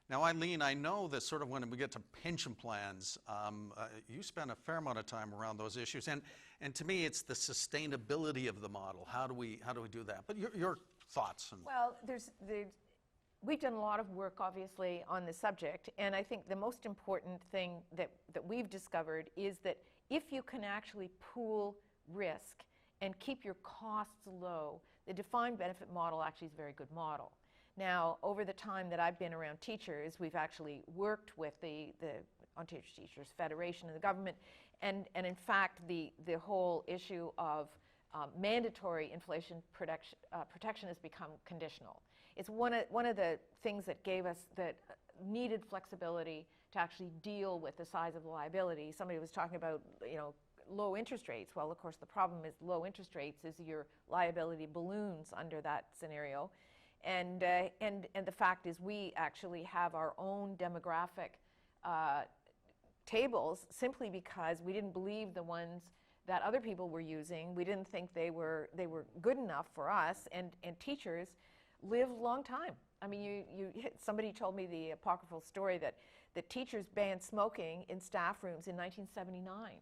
Now, Eileen, I know that sort of when we get to pension plans, you spend a fair amount of time around those issues, and to me, it's the sustainability of the model. How do we do that? But your thoughts? Well, we've done a lot of work, obviously, on the subject, and I think the most important thing that we've discovered is that if you can actually pool risk and keep your costs low, the defined benefit model actually is a very good model. Now, over the time that I've been around teachers, we've actually worked with the Ontario Teachers Federation and the government, and in fact, the whole issue of mandatory inflation protection has become conditional. It's one of the things that gave us, that needed flexibility to actually deal with the size of the liability. Somebody was talking about, low interest rates. Well, of course, the problem is low interest rates is your liability balloons under that scenario. And the fact is we actually have our own demographic tables simply because we didn't believe the ones that other people were using. We didn't think they were good enough for us, and teachers live a long time. I mean, somebody told me the apocryphal story that the teachers banned smoking in staff rooms in 1979.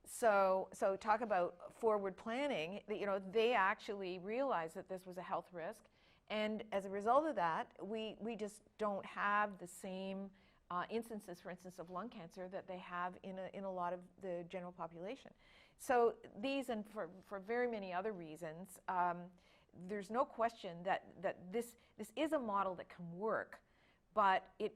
So talk about forward planning. They actually realized that this was a health risk. And as a result of that, we just don't have the same instances, for instance, of lung cancer that they have in a lot of the general population. So these, and for very many other reasons, there's no question that this is a model that can work, but it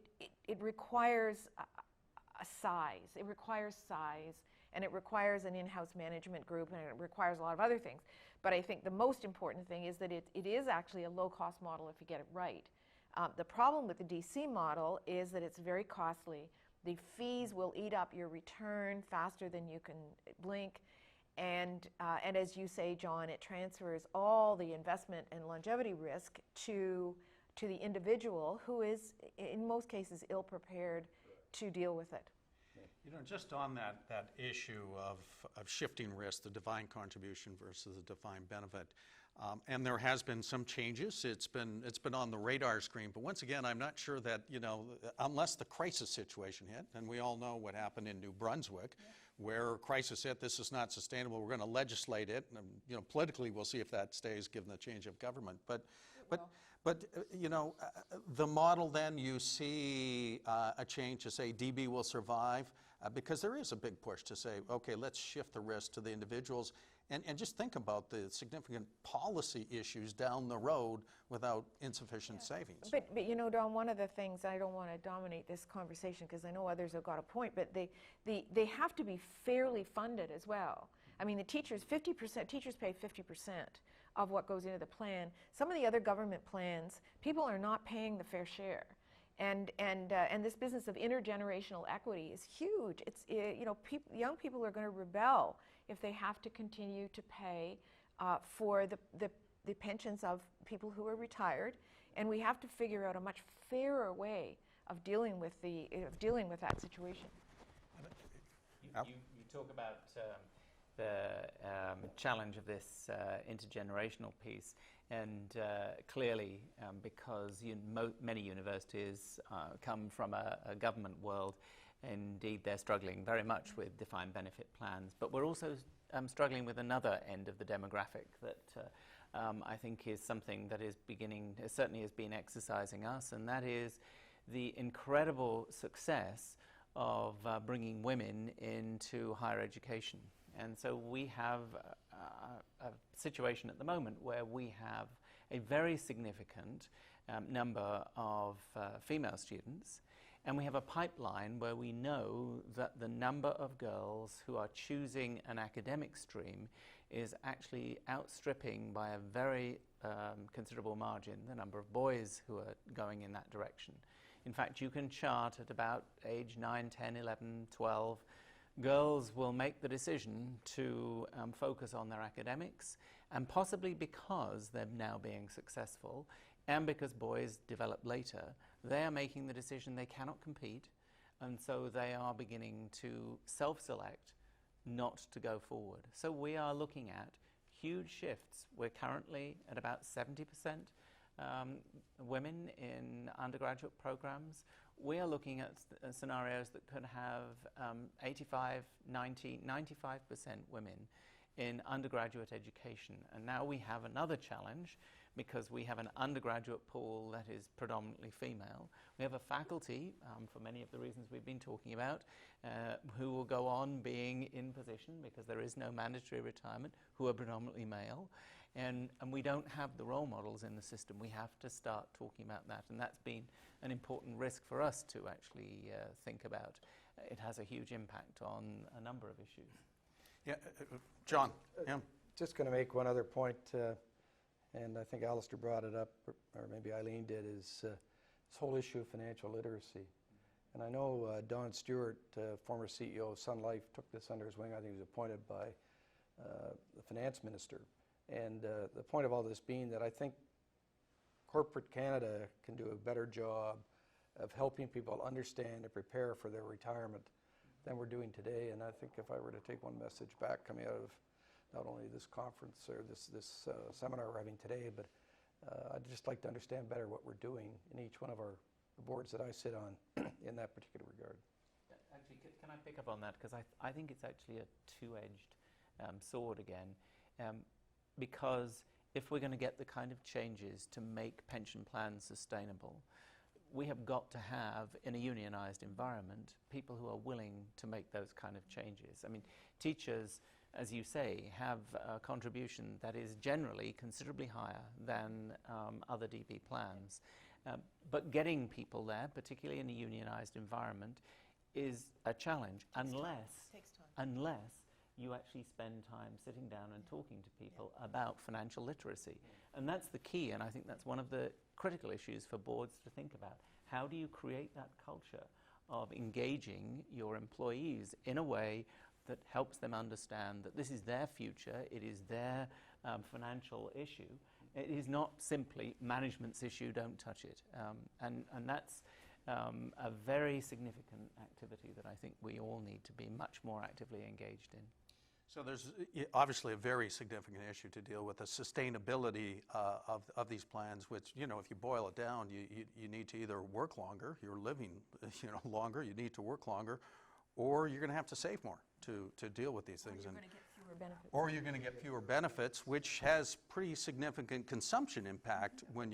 requires a size. It requires size, and it requires an in-house management group, and it requires a lot of other things. But I think the most important thing is that it is actually a low-cost model if you get it right. The problem with the DC model is that it's very costly. The fees will eat up your return faster than you can blink. And as you say, John, it transfers all the investment and longevity risk to the individual who is, in most cases, ill-prepared to deal with it. Just on that issue of shifting risk, the defined contribution versus the defined benefit, and there has been some changes. It's been on the radar screen, but once again, I'm not sure that, unless the crisis situation hit, and we all know what happened in New Brunswick, where crisis hit, this is not sustainable, we're going to legislate it, and politically we'll see if that stays given the change of government. But the model then, you see a change to say DB will survive, because there is a big push to say, okay, let's shift the risk to the individuals, and just think about the significant policy issues down the road without insufficient savings. But Don, one of the things, I don't want to dominate this conversation because I know others have got a point, but they have to be fairly funded as well. I mean, the teachers pay 50% of what goes into the plan. Some of the other government plans, people are not paying the fair share. And this business of intergenerational equity is huge. It's young people are going to rebel if they have to continue to pay for the pensions of people who are retired, and we have to figure out a much fairer way of dealing with that situation. You talk about the challenge of this intergenerational piece, and clearly because many universities come from a government world, indeed they're struggling very much with defined benefit plans, but we're also struggling with another end of the demographic that I think is something that is certainly has been exercising us, and that is the incredible success of bringing women into higher education. And so we have a situation at the moment where we have a very significant number of female students, and we have a pipeline where we know that the number of girls who are choosing an academic stream is actually outstripping by a very considerable margin the number of boys who are going in that direction. In fact, you can chart at about age 9, 10, 11, 12, girls will make the decision to focus on their academics, and possibly because they're now being successful and because boys develop later, they are making the decision they cannot compete, and so they are beginning to self-select not to go forward. So we are looking at huge shifts. We're currently at about 70% women in undergraduate programs. We are looking at scenarios that could have 85, 90, 95% women in undergraduate education. And now we have another challenge because we have an undergraduate pool that is predominantly female. We have a faculty, for many of the reasons we've been talking about, who will go on being in position because there is no mandatory retirement, who are predominantly male. And we don't have the role models in the system. We have to start talking about that. And that's been an important risk for us to actually think about. It has a huge impact on a number of issues. Yeah, John. Yeah. Just going to make one other point, and I think Alistair brought it up, or maybe Eileen did, is this whole issue of financial literacy. And I know Don Stewart, former CEO of Sun Life, took this under his wing. I think he was appointed by the finance minister. And the point of all this being that I think corporate Canada can do a better job of helping people understand and prepare for their retirement than we're doing today. And I think if I were to take one message back coming out of not only this conference or this seminar we're having today, but I'd just like to understand better what we're doing in each one of our boards that I sit on in that particular regard. Actually, can I pick up on that? Because I think it's actually a two-edged sword again. Because if we're going to get the kind of changes to make pension plans sustainable, we have got to have, in a unionized environment, people who are willing to make those kind of changes. I mean, teachers, as you say, have a contribution that is generally considerably higher than other DB plans. But getting people there, particularly in a unionized environment, is a challenge unless you actually spend time sitting down and talking to people about financial literacy. And that's the key, and I think that's one of the critical issues for boards to think about. How do you create that culture of engaging your employees in a way that helps them understand that this is their future, it is their financial issue. It is not simply management's issue, don't touch it. And that's a very significant activity that I think we all need to be much more actively engaged in. So there's obviously a very significant issue to deal with, the sustainability of these plans, which, you know, if you boil it down, you need to either work longer, you're living, longer, you need to work longer, or you're going to have to save more to deal with these things. Or you're going to get fewer benefits. Or you're going to get fewer benefits, which has pretty significant consumption impact when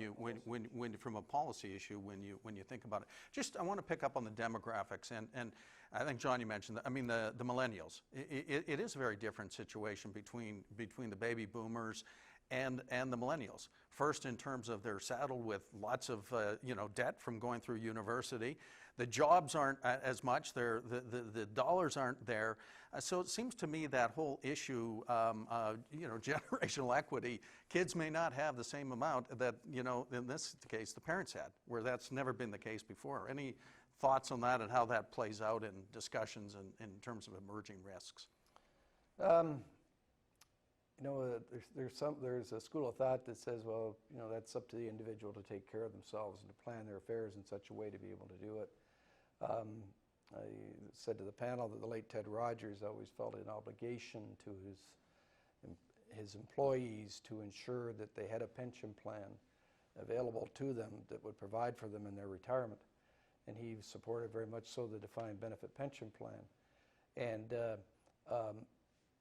from a policy issue when you think about it. Just I want to pick up on the demographics, and I think John, you mentioned that. I mean the millennials. It is a very different situation between the baby boomers and the millennials. First, in terms of they're saddled with lots of debt from going through university. The jobs aren't as much. The dollars aren't there. So it seems to me that whole issue, generational equity, kids may not have the same amount that, in this case, the parents had, where that's never been the case before. Any thoughts on that and how that plays out in discussions in terms of emerging risks? There's a school of thought that says, well, that's up to the individual to take care of themselves and to plan their affairs in such a way to be able to do it. I said to the panel that the late Ted Rogers always felt an obligation to his employees to ensure that they had a pension plan available to them that would provide for them in their retirement. And he supported very much so the defined benefit pension plan. And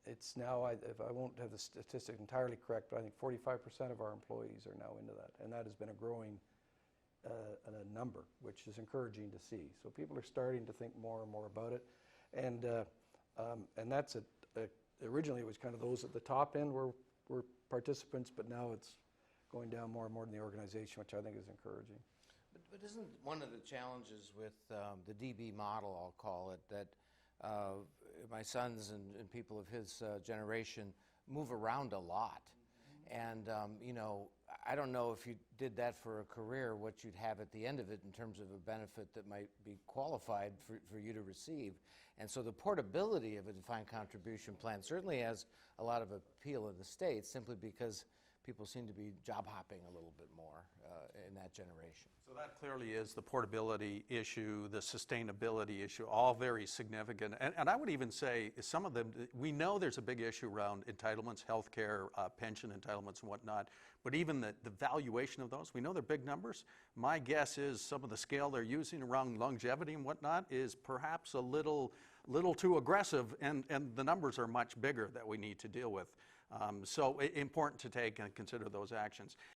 it's now, if I won't have the statistic entirely correct, but I think 45% of our employees are now into that. And that has been a growing a number, which is encouraging to see. So people are starting to think more and more about it. And that's originally it was kind of those at the top end were participants, but now it's going down more and more in the organization, which I think is encouraging. But isn't one of the challenges with the DB model, I'll call it, that my sons and people of his generation move around a lot. And, I don't know if you did that for a career, what you'd have at the end of it in terms of a benefit that might be qualified for you to receive. And so the portability of a defined contribution plan certainly has a lot of appeal in the States, simply because people seem to be job hopping a little bit more in that generation. So that clearly is the portability issue, the sustainability issue, all very significant. And I would even say some of them, we know there's a big issue around entitlements, healthcare, pension entitlements and whatnot, but even the valuation of those, we know they're big numbers. My guess is some of the scale they're using around longevity and whatnot is perhaps a little too aggressive, and the numbers are much bigger that we need to deal with. So important to take and consider those actions.